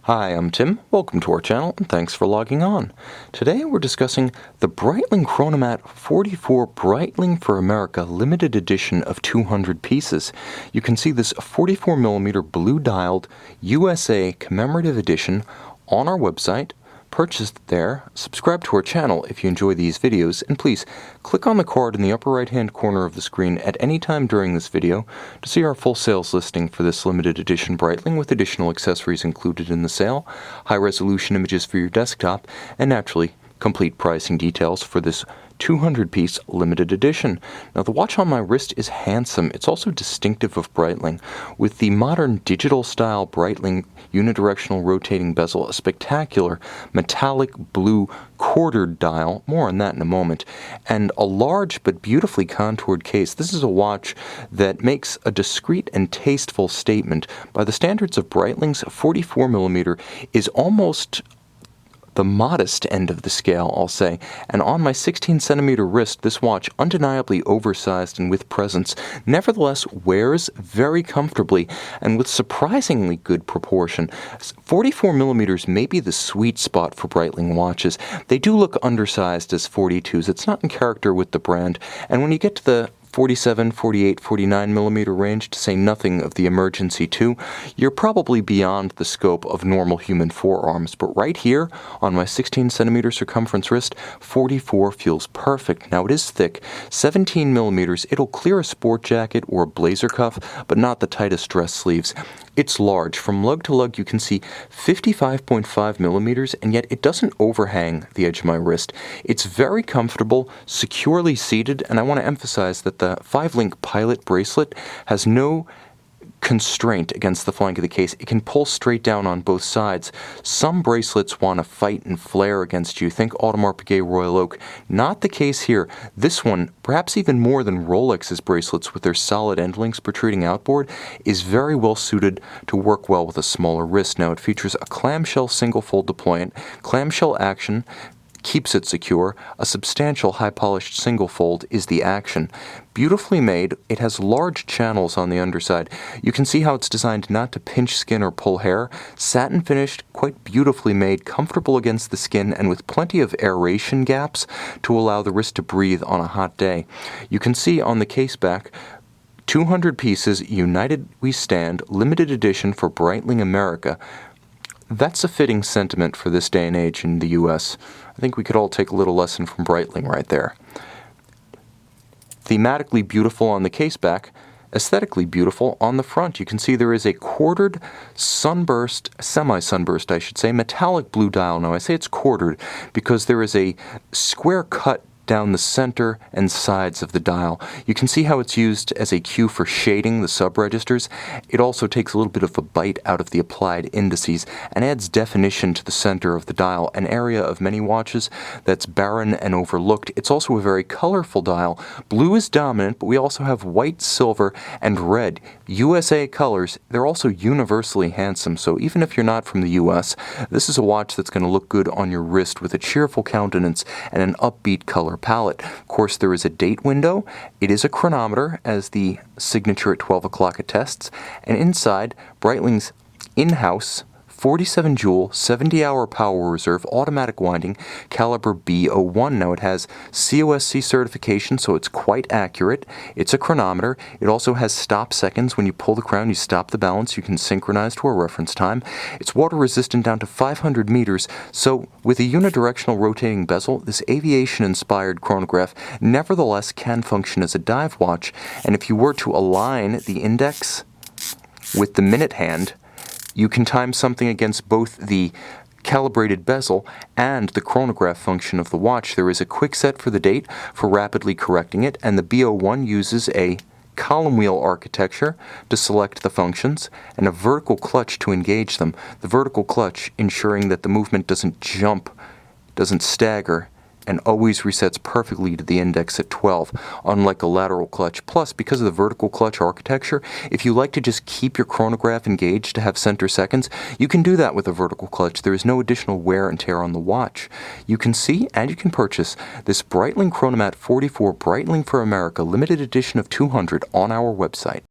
Hi, I'm Tim. Welcome to our channel, and thanks for logging on. Today we're discussing the Breitling Chronomat 44 Breitling for America limited edition of 200 pieces. You can see this 44mm blue-dialed USA commemorative edition on our website. Purchase it there, subscribe to our channel if you enjoy these videos, and please click on the card in the upper right hand corner of the screen at any time during this video to see our full sales listing for this limited edition Breitling with additional accessories included in the sale, high resolution images for your desktop, and naturally complete pricing details for this 200-piece limited edition. Now, the watch on my wrist is handsome. It's also distinctive of Breitling, with the modern digital-style Breitling unidirectional rotating bezel, a spectacular metallic blue quartered dial, more on that in a moment, and a large but beautifully contoured case. This is a watch that makes a discreet and tasteful statement. By the standards of Breitling's 44mm is almost the modest end of the scale, I'll say, and on my 16cm wrist, this watch, undeniably oversized and with presence, nevertheless wears very comfortably and with surprisingly good proportion. 44mm may be the sweet spot for Breitling watches. They do look undersized as 42s. It's not in character with the brand, and when you get to the 47, 48, 49mm range, to say nothing of the Emergency 2, you're probably beyond the scope of normal human forearms. But right here, on my 16cm circumference wrist, 44 feels perfect. Now, it is thick, 17mm. It'll clear a sport jacket or a blazer cuff, but not the tightest dress sleeves. It's large. From lug to lug, you can see 55.5mm, and yet it doesn't overhang the edge of my wrist. It's very comfortable, securely seated, and I want to emphasize that the 5-link Pilot bracelet has no constraint against the flank of the case. It can pull straight down on both sides. Some bracelets want to fight and flare against you. Think Audemars Piguet Royal Oak. Not the case here. This one, perhaps even more than Rolex's bracelets with their solid end links protruding outboard, is very well suited to work well with a smaller wrist. Now, it features a clamshell single-fold deployant, clamshell action, keeps it secure. A substantial high-polished single fold is the action. Beautifully made, it has large channels on the underside. You can see how it's designed not to pinch skin or pull hair. Satin finished, quite beautifully made, comfortable against the skin, and with plenty of aeration gaps to allow the wrist to breathe on a hot day. You can see on the case back, 200 pieces, United We Stand, limited edition for Breitling America. That's a fitting sentiment for this day and age in the U.S. I think we could all take a little lesson from Breitling right there. Thematically beautiful on the case back, aesthetically beautiful on the front. You can see there is a quartered sunburst, semi-sunburst I should say, metallic blue dial. Now I say it's quartered because there is a square cut down the center and sides of the dial. You can see how it's used as a cue for shading the sub-registers. It also takes a little bit of a bite out of the applied indices and adds definition to the center of the dial, an area of many watches that's barren and overlooked. It's also a very colorful dial. Blue is dominant, but we also have white, silver, and red. USA colors. They're also universally handsome, so even if you're not from the US, this is a watch that's going to look good on your wrist with a cheerful countenance and an upbeat color palette. Of course, there is a date window. It is a chronometer, as the signature at 12 o'clock attests, and inside, Breitling's in-house 47 joule, 70-hour power reserve, automatic winding, caliber B01. Now, it has COSC certification, so it's quite accurate. It's a chronometer. It also has stop seconds. When you pull the crown, you stop the balance. You can synchronize to a reference time. It's water resistant down to 500 meters, so with a unidirectional rotating bezel, this aviation-inspired chronograph nevertheless can function as a dive watch. And if you were to align the index with the minute hand, you can time something against both the calibrated bezel and the chronograph function of the watch. There is a quick set for the date for rapidly correcting it, and the B01 uses a column wheel architecture to select the functions and a vertical clutch to engage them. The vertical clutch ensuring that the movement doesn't jump, doesn't stagger, and always resets perfectly to the index at 12, unlike a lateral clutch. Plus, because of the vertical clutch architecture, if you like to just keep your chronograph engaged to have center seconds, you can do that with a vertical clutch. There is no additional wear and tear on the watch. You can see and you can purchase this Breitling Chronomat 44 Breitling for America limited edition of 200 on our website.